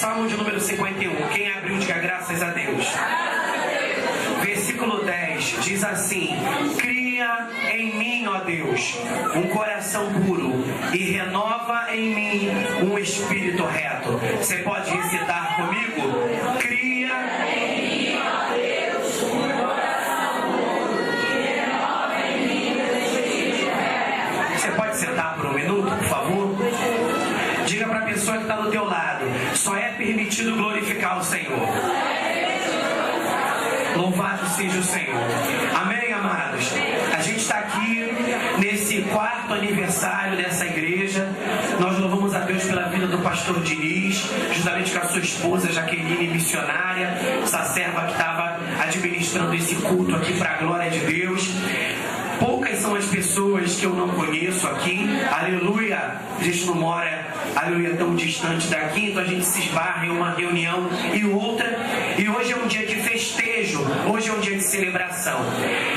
Salmo de número 51. Quem abriu, diga graças a Deus. Versículo 10 diz assim: cria em mim, ó Deus, um coração puro e renova em mim um espírito reto. Você pode recitar comigo? Cria em mim, ó Deus, um coração puro e renova em mim um espírito reto. Você pode sentar por um minuto, por favor? Diga para a pessoa que está do teu lado: só é permitido glorificar o Senhor. Louvado seja o Senhor. Amém, amados? A gente está aqui nesse 4º aniversário dessa igreja. Nós louvamos a Deus pela vida do pastor Diniz, justamente com a sua esposa Jaqueline, missionária, essa serva que estava administrando esse culto aqui para a glória de Deus. Poucas são as pessoas que eu não conheço aqui, aleluia. A gente não mora, aleluia, tão distante daqui, então a gente se esbarra em uma reunião e outra. E hoje é um dia de festejo, hoje é um dia de celebração.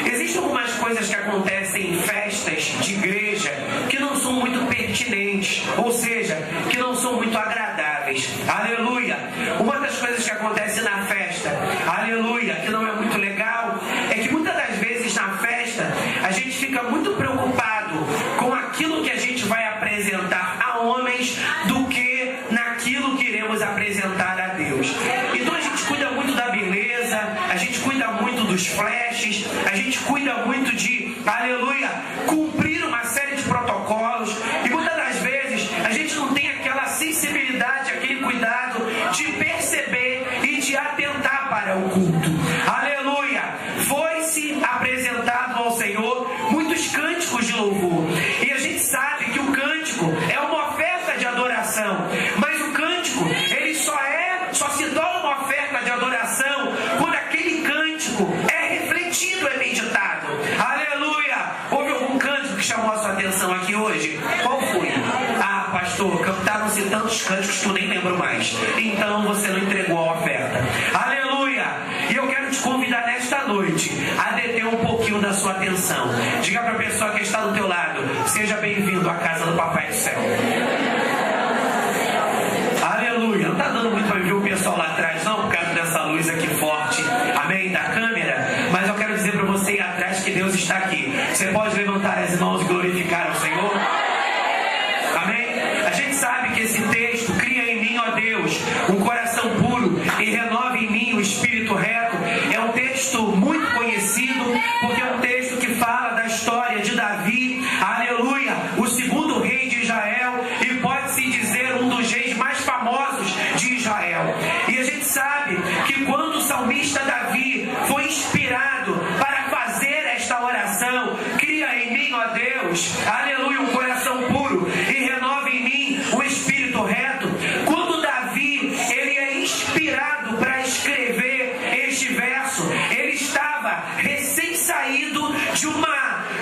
Existem algumas coisas que acontecem em festas de igreja que não são muito pertinentes, ou seja, que não são muito agradáveis, aleluia. Uma das coisas que acontece na festa, aleluia, que não é muito legal, é que muitas das vezes na festa a gente fica muito preocupado com aquilo que a gente vai apresentar a homens do que naquilo que iremos apresentar a Deus. Então a gente cuida muito da beleza, a gente cuida muito dos flashes, a gente cuida muito de, aleluia, cumprir uma série de protocolos, e muitas das vezes a gente não tem aquela sensibilidade, aquele cuidado de perceber e de atentar para o culto. Aleluia! Foi-se apresentado ao Senhor muitos cânticos de louvor, e a gente sabe que o cântico é uma oferta de adoração, mas o cântico ele só se torna uma oferta de adoração quando aquele cântico é refletido, é meditado. Aleluia! Houve algum cântico que chamou a sua atenção aqui hoje? Qual foi? Ah, pastor, cantaram-se tantos cânticos que eu nem lembro mais. Então você não entregou a oferta. Aleluia! E eu quero te convidar nesta noite a deter um pouquinho da sua atenção. Diga para a pessoa que está do teu lado: seja bem-vindo à casa do Papai do Céu. Aleluia! Não está dando muito para ver o pessoal lá atrás não, por causa dessa luz aqui forte, amém, da câmera, mas eu quero dizer para você aí atrás que Deus está aqui. Você pode levantar as mãos e glorificar o Senhor? Amém? A gente sabe que esse texto, cria em mim, ó Deus, um coração puro e renova em mim o espírito reto, é um texto muito conhecido, porque é um texto que fala da história de Davi, aleluia, o 2º rei de Israel, e pode-se dizer um dos reis mais famosos de Israel. E a gente sabe que quando o salmista Davi foi inspirado para fazer esta oração, cria em mim, ó Deus, aleluia, um coração puro e renova em mim o espírito reto. Quando Davi ele é inspirado para escrever este verso, ele estava recém-saído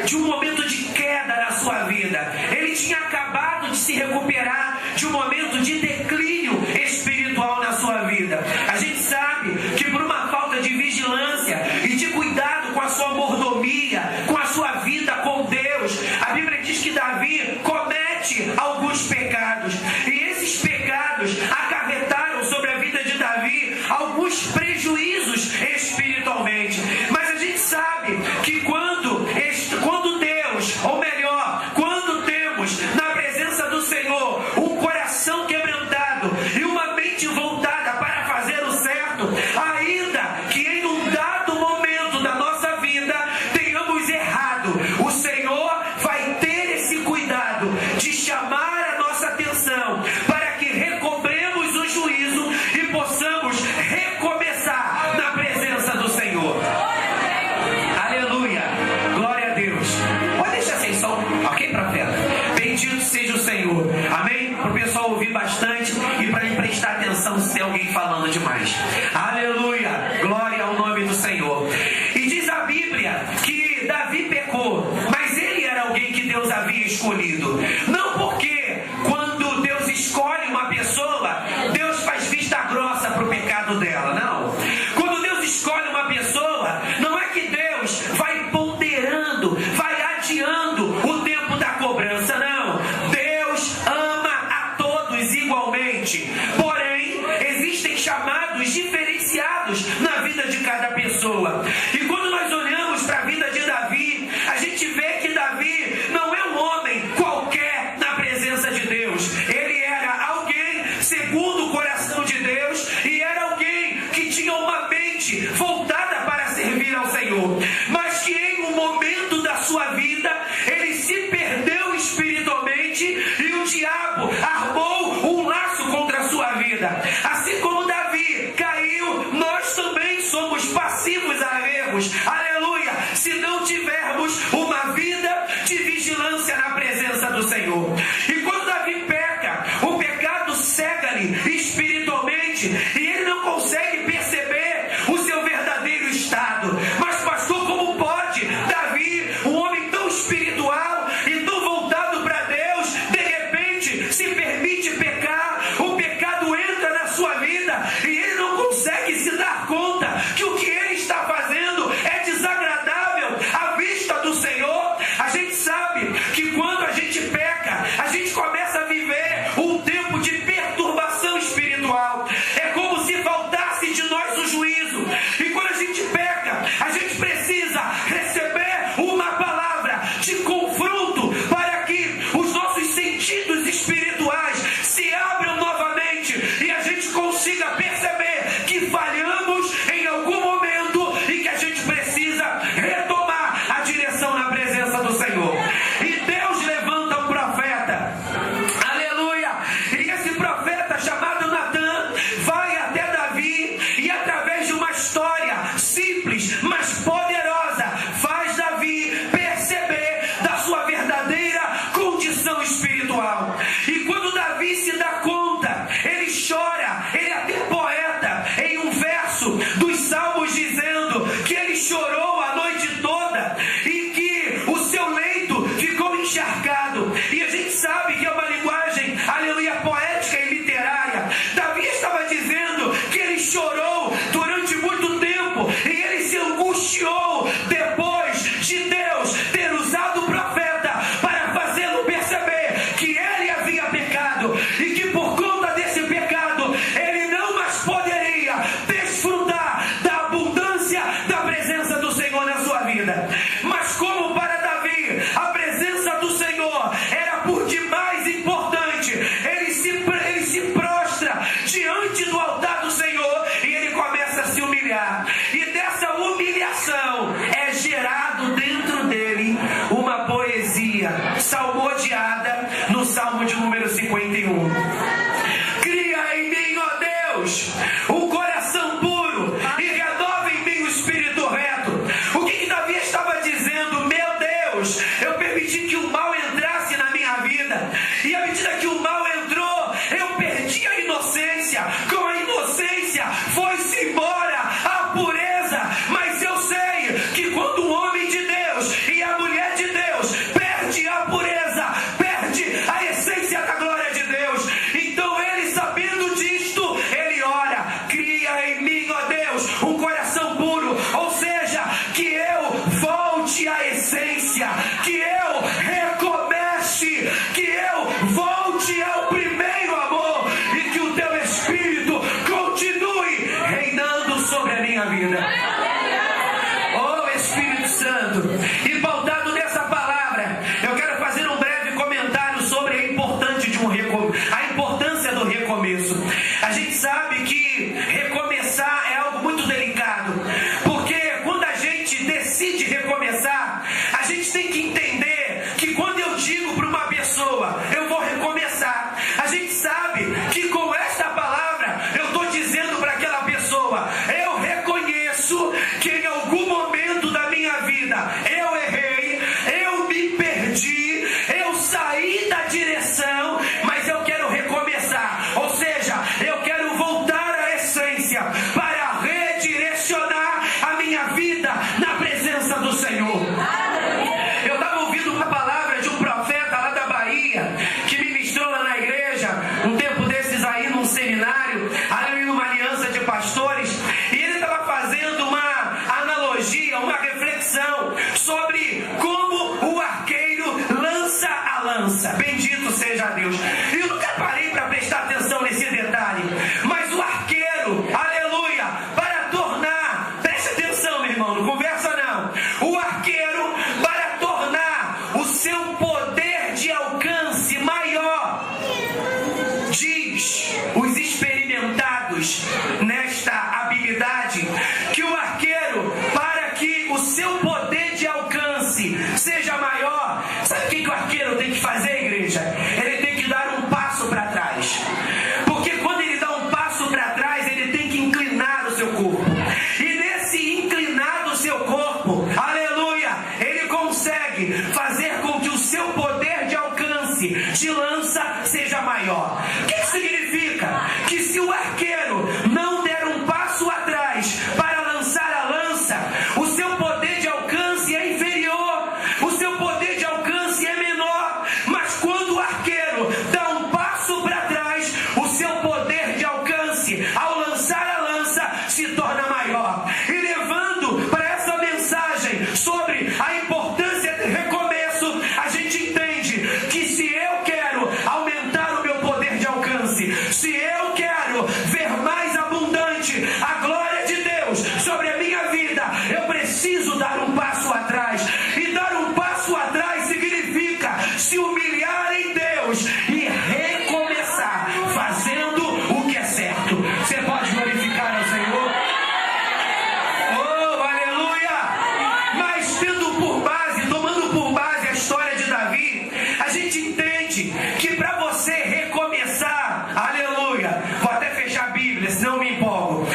de um momento de queda na sua vida. Ele tinha acabado de se recuperar de um momento de declínio espiritual na sua vida. A gente sabe que por uma falta de vigilância e de cuidado com a sua mordomia, com a sua vida com Deus, a Bíblia diz que Davi comete alguns pecados, e esses pecados acarretaram sobre a vida de Davi alguns prejuízos espiritualmente. Mas a gente sabe que quando Deus, ou melhor, quando temos na presença do Senhor um coração quebrantado e uma mente voltada para fazer o certo, ainda que em um dado momento da nossa vida tenhamos errado, o Senhor vai ter esse cuidado de chamar a nossa atenção para que recobremos o juízo e possamos recomeçar na presença do Senhor. Aleluia! Glória a Deus! Pode deixar sem som, ok, profeta? Bendito seja o Senhor. Amém? Para o pessoal ouvir bastante e para ele prestar atenção se tem alguém falando demais. Aleluia! Glória ao nome do Senhor. E diz a Bíblia que Davi pecou, mas ele era alguém que Deus havia escolhido. Não porque quando Deus escolhe uma pessoa, Deus faz vista grossa para o pecado dela. Não. Quando Deus escolhe uma pessoa, não é que Deus vai ponderando, vai adiando o tempo da cobrança. Não. Deus ama a todos igualmente. Porém, existe chamados diferenciados na vida de cada pessoa. E quando nós olhamos para a vida de Davi, a gente vê que Davi não é um homem qualquer na presença de Deus. Ele era alguém segundo o coração de Deus e era alguém que tinha uma mente voltada para servir ao Senhor, mas que em um momento da sua vida ele se perdeu espiritualmente e o diabo armou um laço contra a sua vida. Assim como Davi caiu, nós também somos passivos a erros, aleluia, se não tivermos uma vida de vigilância na presença do Senhor. E quando Davi peca, o pecado cega-lhe espiritualmente e ele não consegue perceber o seu verdadeiro estado. Mas pastor, como pode Davi, um homem tão espiritual e tão voltado para Deus, de repente se permite pecar? O pecado entra na sua vida e ele não consegue se dar conta que o que ele está fazendo é desagradável à vista do Senhor. A gente sabe que quando a gente peca, a gente começa a viver um tempo de perturbação espiritual. É como se faltasse de nós o juízo. E quando a gente peca, a gente precisa receber uma palavra de confronto para que os nossos sentidos espirituais se abram novamente e a gente consiga perceber que falhamos em algum momento e que a gente precisa retomar a direção na presença do Senhor. E Deus levanta um profeta, aleluia, e esse profeta chamado Natan vai até Davi e através de uma história simples, mas poderosa, faz Davi perceber da sua verdadeira condição espiritual. E quando Davi se dá conta, ele chora, ele é até poeta em um verso dos Salmos dizendo que ele chorou a noite toda e que o seu leito ficou encharcado. E a gente sabe que é uma linguagem, aleluia, poética e literária. Davi estava dizendo que ele chorou durante muito tempo e ele se angustiou depois de Deus ter usado o profeta para fazê-lo perceber que ele havia pecado e que por conta desse pecado ele não mais poderia desfrutar da abundância da presença do Senhor na sua vida. Mas como para Davi a presença do Senhor era por demais importante, ele se prostra diante do altar do Senhor e ele começa a se humilhar. E dessa humilhação é gerado dentro dele uma poesia salmodiada no Salmo de número 51. Cria em mim, ó Deus, um coração puro e renova em mim o espírito reto. O que Davi estava dizendo? Meu Deus, eu permiti que o mal entrasse na minha vida e à medida que o mal entrou, eu perdi a inocência. Com a inocência foi-se embora a pureza. Mas eu sei que quando o homem de Deus e a mulher de Deus perde a pureza, perde a essência da glória de Deus. Então ele, sabendo disto, ele ora: cria em mim, ó Deus, um coração puro. Ou seja, que eu volte à essência, que eu recomece, que eu volte ao primeiro amor e que o teu Espírito continue reinando sobre a minha vida. Oh Espírito Santo, e pautado nessa palavra, eu quero fazer um breve comentário sobre a importância do recomeço. A gente sabe que recomeçar é algo muito delicado, porque quando a gente decide recomeçar, a gente tem que entender que quando eu digo para uma pessoa, eu vou recomeçar, a gente sabe que com esta palavra eu estou dizendo para aquela pessoa: eu reconheço que em algum momento da minha vida eu errei, eu me perdi, eu saí da direção, mas eu quero recomeçar. Ou seja, eu quero voltar à essência para redirecionar a minha vida na presença do Senhor. Eu estava ouvindo uma palavra de um profeta lá da Bahia que ministrou lá na igreja um tempo desses aí num seminário, ali numa aliança de pastores, e ele estava fazendo uma analogia, uma reflexão sobre como o arqueiro lança a lança. Bendito seja Deus. E eu nunca parei para prestar atenção nesse detalhe, mas o arqueiro, ele, ao lançar a lança, se torna maior. E levando para essa mensagem sobre a importância do recomeço, a gente entende que se eu quero aumentar o meu poder de alcance, se eu quero ver mais abundante a glória de Deus sobre a minha vida, eu preciso dar um passo atrás. E dar um passo atrás significa se humilhar em Deus e recomeçar fazendo o que é certo. Você pode glorificar ao Senhor? Oh, aleluia! Mas tendo por base, tomando por base a história de Davi, a gente entende que para você recomeçar, aleluia, vou até fechar a Bíblia, senão eu me empolgo.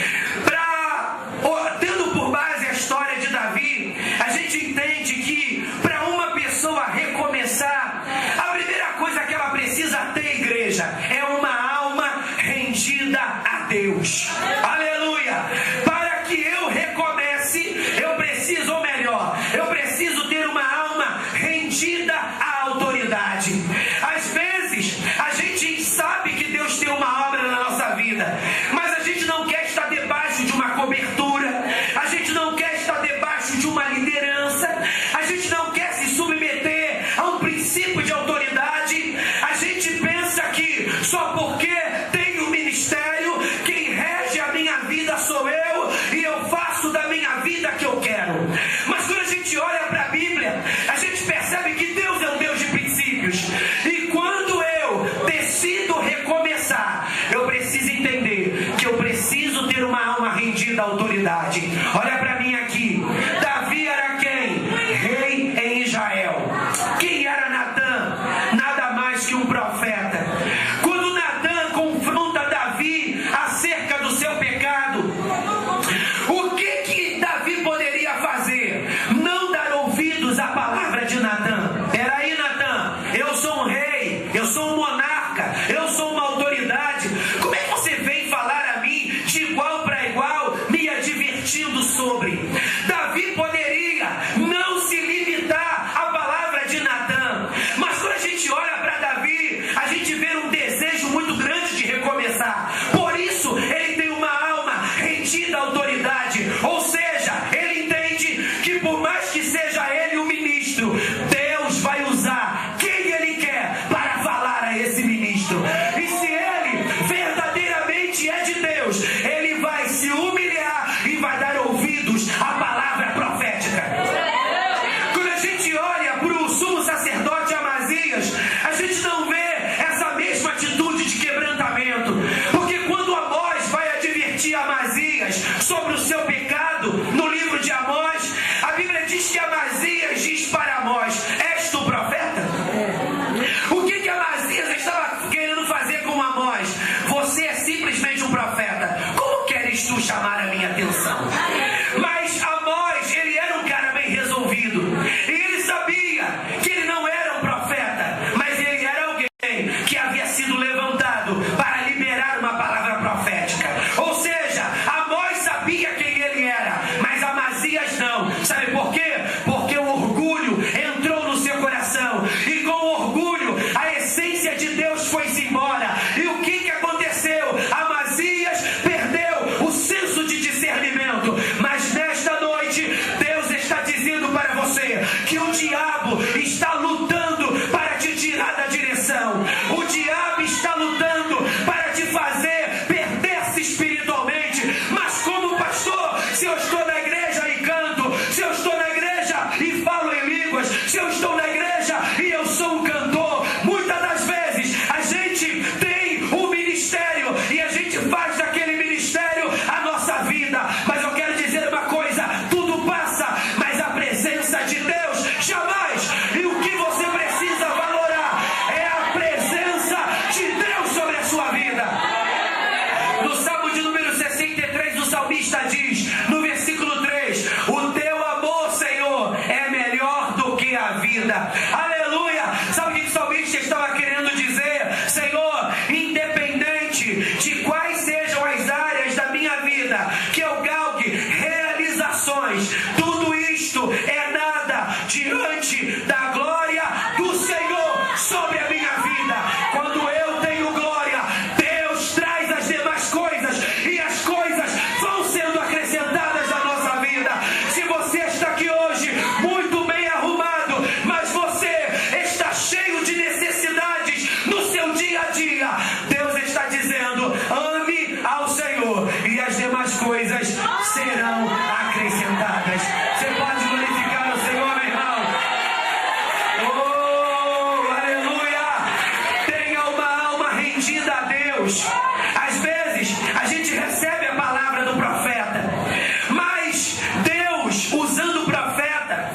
Tendo por base a história de Davi, a gente entende que para uma pessoa recomeçar, a primeira coisa que ela precisa ter, igreja, é uma alma rendida a Deus. Aleluia! Para que eu recomece, eu preciso, ou melhor, eu preciso ter uma alma rendida à autoridade. Às vezes, a gente sabe que Deus tem uma obra na nossa vida, mas a gente não quer estar debaixo de uma cobertura, a gente não quer estar debaixo de uma liderança, a gente não quer se submeter a um princípio de autoridade. A gente pensa que só porque tenho ministério, quem rege a minha vida sou eu, e eu faço da minha vida que eu quero. Mas quando a gente olha para a Bíblia, a gente percebe que Deus é um Deus de princípios. E quando eu decido recomeçar, eu preciso entender que eu preciso ter uma alma rendida à autoridade. Olha para mim aqui. Davi era quem? Rei em Israel. Quem era Natã? Nada mais que um profeta. Quando Natã confronta Davi acerca do seu pecado, o que Davi poderia fazer? Não dar ouvidos à palavra de Natã. Peraí, Natã, eu sou um rei, eu sou um monarca, eu sou uma autoridade. Como é que você vem falar a mim de igual para igual, me advertindo sobre? Davi poderia não se limitar à palavra de Natã, mas quando a gente olha para Davi, a gente vê um desejo muito grande de recomeçar. Por isso, ele tem uma alma rendida à autoridade, ou seja, ele entende que por mais que seja ele o ministro, Deus vai usar quem ele quer para falar a esse ministro. E se ele verdadeiramente é de Deus, ele vai se humilhar e vai dar ouvidos à palavra profética. Quando a gente olha para o sumo sacerdote Amazias, a gente não vê essa mesma atitude de quebrantamento, porque quando Amós vai advertir Amazias sobre o seu pecado, no livro de Amós, a Bíblia diz que Amazias diz para Amós: és tu profeta? O que Amazias estava querendo fazer com Amós? Você é simplesmente um profeta. Como queres tu chamar a minha atenção? Mas Amós, ele era um cara bem resolvido, e ele sabia que ele não era um profeta, mas ele era alguém que havia sido levantado para liberar uma palavra profética. Ou seja, Amós sabia quem ele era, mas Amazias não. Sabe por quê? Porque o orgulho entrou no seu coração, e com o orgulho a essência de Deus foi-se embora. E o que aconteceu? Amazias perdeu o senso de discernimento. Mas nesta noite, Deus está dizendo para você que o diabo está lutando para te tirar da direção. O diabo está lutando para te fazer perder-se espiritualmente. Mas como pastor, se eu estou na igreja e canto, se eu estou na igreja e falo em línguas, se eu estou na igreja e eu sou um cantor, muitas das vezes a gente tem um ministério e a gente faz daquele ministério a nossa vida. Mas eu quero dizer uma coisa: tudo passa, mas a presença de Deus jamais. E o que você precisa valorar é a presença de Deus sobre a sua vida. No Salmo de número Senhor, e as demais coisas serão acrescentadas. Você pode glorificar o Senhor, meu irmão? Oh, aleluia! Tenha uma alma rendida a Deus. Às vezes a gente recebe a palavra do profeta, mas Deus, usando o profeta,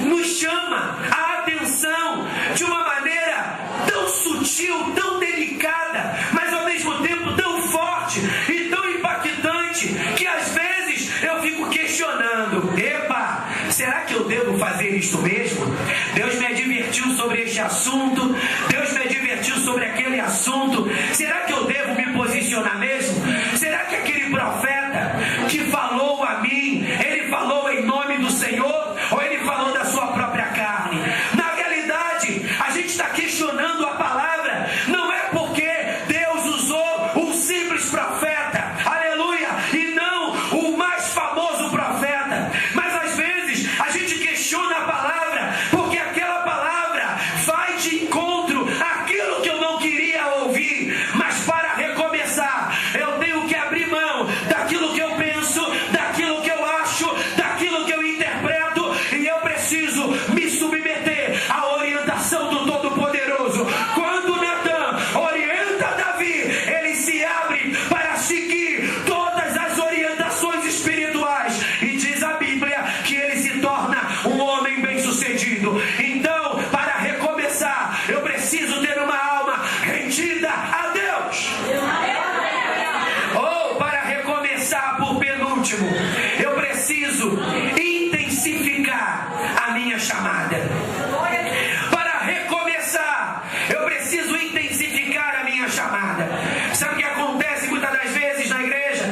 nos chama a atenção de uma maneira tão sutil, tão delicada, mas ao mesmo tempo tão forte e tão impactante, que às vezes eu fico questionando: epa, será que eu devo fazer isto mesmo? Deus me advertiu sobre este assunto, Deus me advertiu sobre aquele assunto, será que eu devo me posicionar mesmo? Será que aquele profeta que falou a mim, ele falou em nome do Senhor, ou ele falou da sua própria carne? Na realidade, a gente está questionando a palavra, não é porque Deus usou um simples profeta, aleluia, e não o mais famoso profeta, mas às vezes a gente questiona a palavra porque aquela palavra vai de encontro àquilo que eu não queria ouvir. Mas para recomeçar, eu tenho que abrir mão daquilo que eu penso, daquilo que eu acho, daquilo que eu interpreto, e eu preciso me submeter à orientação do Todo-Poderoso. Quando Natan orienta Davi, ele se abre para seguir todas as orientações espirituais, e diz a Bíblia que ele se torna um homem bem-sucedido. Então, para recomeçar, eu preciso ter uma alma rendida a Deus. Ou, para recomeçar, por penúltimo, eu preciso intensificar a minha chamada. Para recomeçar, eu preciso intensificar a minha chamada. Sabe o que acontece muitas das vezes na igreja?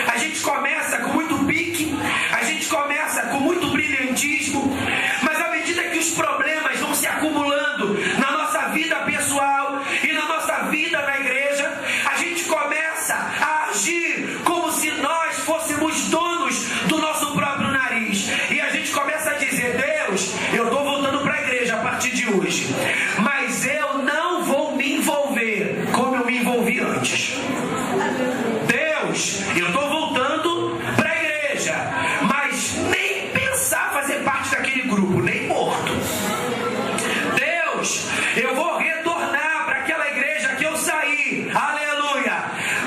A gente começa com muito pique, a gente começa com muito brilhantismo, mas à medida que os problemas vão se acumulando na nossa vida pessoal e na nossa vida na igreja, a gente começa a agir como se nós fôssemos donos do nosso próprio nariz. E a gente começa a dizer: Deus, eu estou voltando para a igreja a partir de hoje, mas eu não vou me envolver como eu me envolvi antes. Deus, eu estou voltando para a igreja, mas nem pensar fazer parte daquele grupo, nem morto. Deus, eu vou retornar para aquela igreja que eu saí, aleluia,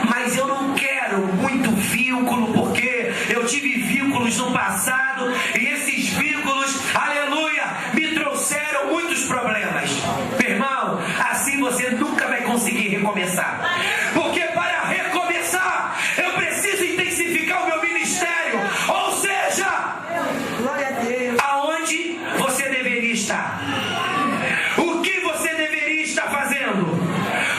mas eu não quero muito vínculo, porque eu tive vínculos no passado, e esses vínculos, aleluia, me trouxeram muitos problemas. Meu irmão, assim você nunca vai conseguir recomeçar, porque para recomeçar eu preciso intensificar o meu ministério, ou seja, glória a Deus, aonde você deveria estar, o que você deveria estar fazendo,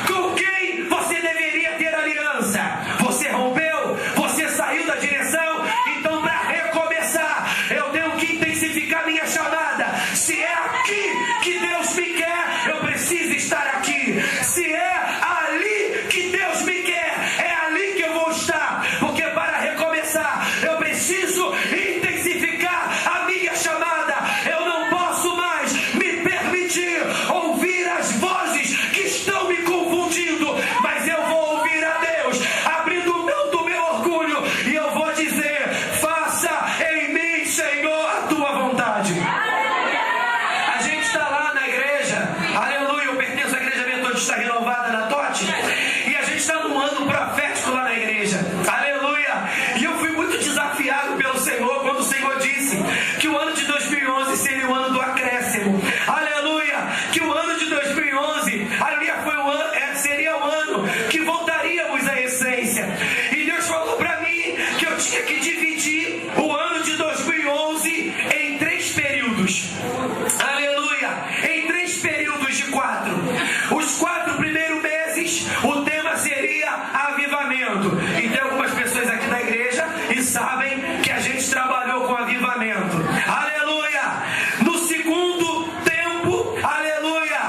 com quem você deveria ter aliança. Você rompeu, você saiu da direção, então para recomeçar eu tenho que intensificar minha chamada. Se é aqui que Deus me quer, eu preciso estar aqui. Se é ali que Deus me quer, é ali que eu vou estar, porque para recomeçar eu preciso intensificar a minha chamada. Eu não posso mais me permitir ouvir as vozes que estão me confundindo, mas eu vou ouvir a Deus, abrindo mão do meu orgulho, e eu vou dizer: faça em mim, Senhor, a tua vontade. A gente está lá na igreja, aleluia, eu pertenço à Igreja Metodista Renovada na Tote, e a gente está num ano profético lá na igreja, aleluia, e eu fui muito desafiado pelo Senhor quando o Senhor disse que o ano de 2011 seria o ano do acréscimo, aleluia, que o ano de 2011, aleluia, seria o ano que voltaríamos à essência. E Deus falou para mim que eu tinha que dividir o ano de 2011 em 3 períodos, aleluia, em 3 períodos de 4. Os 4 primeiros meses, o tema seria avivamento. E tem algumas pessoas aqui da igreja e sabem que a gente trabalhou com avivamento, aleluia. No segundo tempo, aleluia,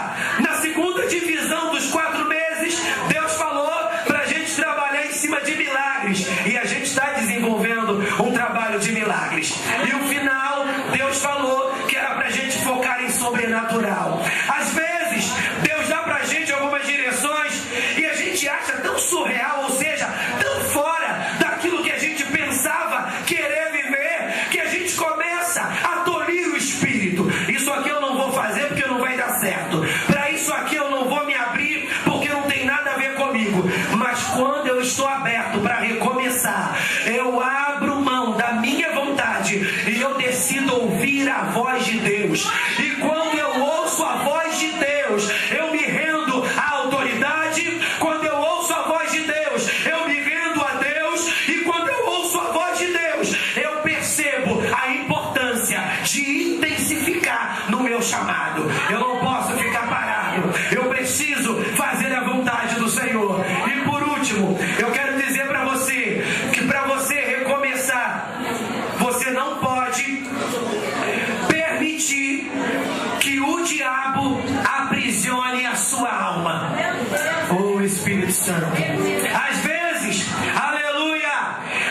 na segunda divisão dos 4 meses, Deus falou para a gente trabalhar em cima de milagres, e a gente está desenvolvendo um trabalho de milagres. E o final, Deus falou que era para a gente focar em sobrenatural. Às vezes Deus dá para a gente algumas direções e a gente acha tão surreal, ou seja, tão chamado para recomeçar, eu abro mão da minha vontade e eu decido ouvir a voz de Deus. E quando eu ouço a voz de Deus, eu me rendo à autoridade. Quando eu ouço a voz de Deus, eu me rendo a Deus. E quando eu ouço a voz de Deus, eu percebo a importância de intensificar no meu chamado. Eu não posso ficar parado. Eu preciso fazer a vontade do Senhor. E por último, eu quero dizer para você que para você recomeçar, você não pode permitir que o diabo aprisione a sua alma. Oh, Espírito Santo. Às vezes, aleluia,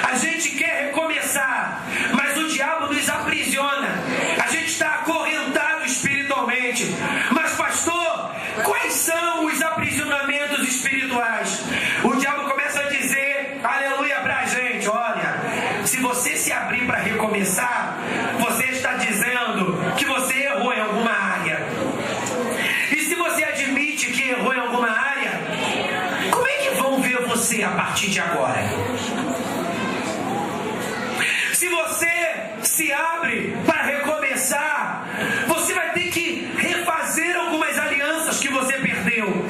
a gente quer recomeçar, mas o diabo nos aprisiona. A gente está acorrentado espiritualmente. Mas, pastor, quais são os aprisionamentos espirituais? O diabo começa a dizer, aleluia, pra gente: olha, se você se abrir para recomeçar, você está dizendo que você errou em alguma área. E se você admite que errou em alguma área, como é que vão ver você a partir de agora? Se você se abre para recomeçar, você vai ter que refazer algumas alianças que você perdeu.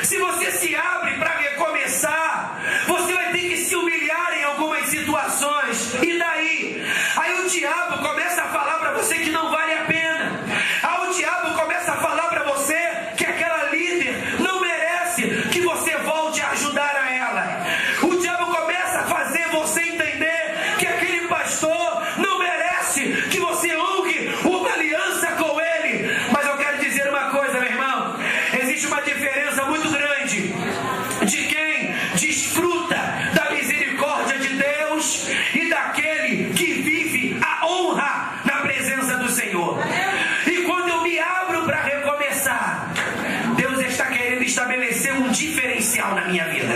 Se você se abre para recomeçar, você vai ter que se humilhar em algumas situações. E daí? Aí o diabo começa a falar para você que não vale a pena. Aí o diabo começa a falar para você que aquela líder não merece que você volte a ajudar a ela. O diabo começa a fazer você entender que aquele pastor não merece que você honre uma aliança com ele. Mas eu quero dizer uma coisa, meu irmão. Existe uma diferença muito grande de quem desfruta da misericórdia de Deus e daquele que vive a honra na presença do Senhor. E quando eu me abro para recomeçar, Deus está querendo estabelecer um diferencial na minha vida.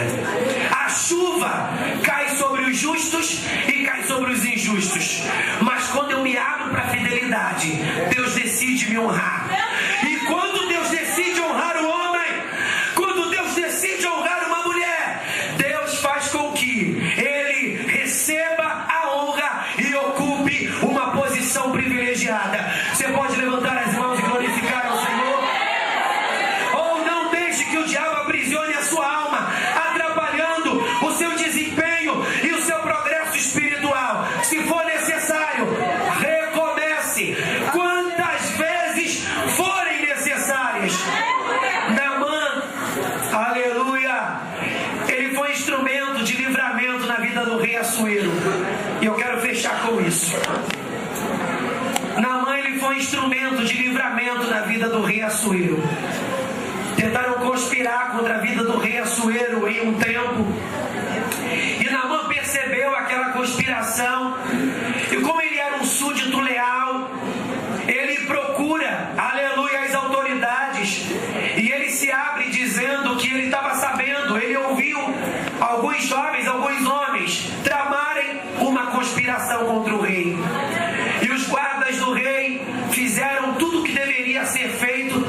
A chuva cai sobre os justos e cai sobre os injustos. Mas quando eu me abro para a fidelidade, Deus decide me honrar. E quando Deus decide honrar o homem, quando Deus decide honrar uma mulher, Deus faz com que ele receba a honra e ocupe uma posição privilegiada. Você pode levantar as mãos e glorificar ao Senhor? Ou não deixe que o diabo aprisione a sua alma, atrapalhando o seu desempenho e o seu progresso espiritual. Se for necessário, recomece quantas vezes forem necessárias. Naamã, aleluia, ele foi instrumento de livramento na vida do rei Assuero. E eu quero fechar com isso. Naamã, ele foi instrumento de livramento na vida do rei Assuero. Tentaram conspirar contra a vida do rei Assuero em um tempo. E Naamã percebeu aquela conspiração. E como ele era um súdito leal, ele procura, aleluia, as autoridades. E ele se abre dizendo que ele estava sabendo. Ele ouviu alguns jovens, alguns homens tramarem uma conspiração contra o rei. E os guardas do rei fizeram tudo o que deveria ser feito.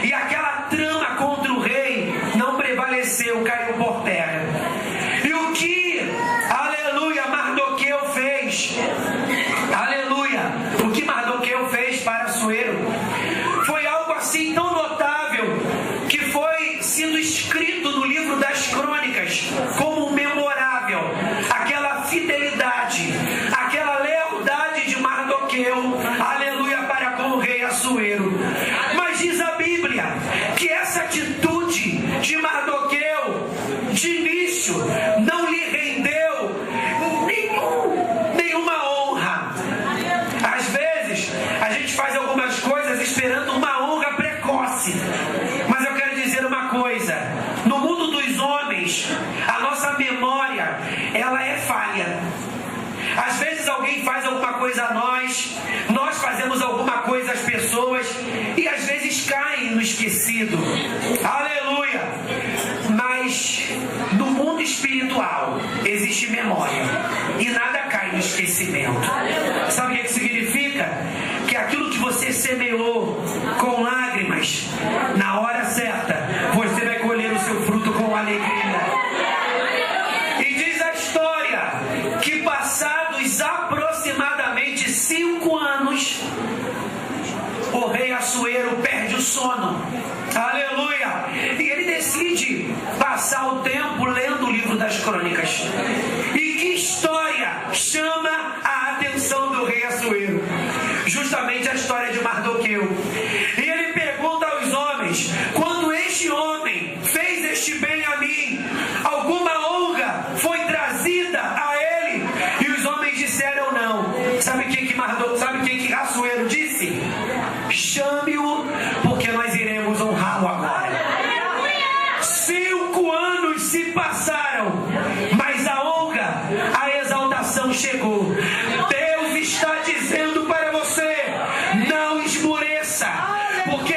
E aquela trama contra o rei não prevaleceu, caiu por terra. E o que, aleluia, Mardoqueu fez? Aleluia, o que Mardoqueu fez para Assuero foi algo assim tão notável que foi sendo escrito no livro das crônicas como memorável. Aquela fidelidade, aquela lealdade de Mardoqueu, aleluia, para com o rei Assuero. Mas diz a Bíblia que essa atitude de Mardoqueu, de início, não lhe rendeu nenhuma honra. Às vezes, a gente faz algumas coisas esperando uma honra precoce. Mas eu quero dizer uma coisa: no mundo dos homens, a nossa memória, ela é falha. Às vezes alguém faz alguma coisa a nós fazemos alguma coisa às pessoas e às vezes caem no esquecido. Aleluia! Mas no mundo espiritual existe memória e nada cai no esquecimento. Sabe o que significa? Que aquilo que você semeou com lágrimas, na hora certa, você vai colher o seu fruto com alegria. E Crônicas. E que história chama a atenção do rei Assuero? Justamente a história de Mardoqueu. E ele pergunta aos homens: quando este homem fez este bem a mim, alguma honra foi trazida a ele? E os homens disseram não. Sabe o que Assuero disse? Chame-o, porque nós iremos honrá-lo agora. 5 anos se passaram, mas a honra, a exaltação chegou. Deus está dizendo para você: não esmoreça, porque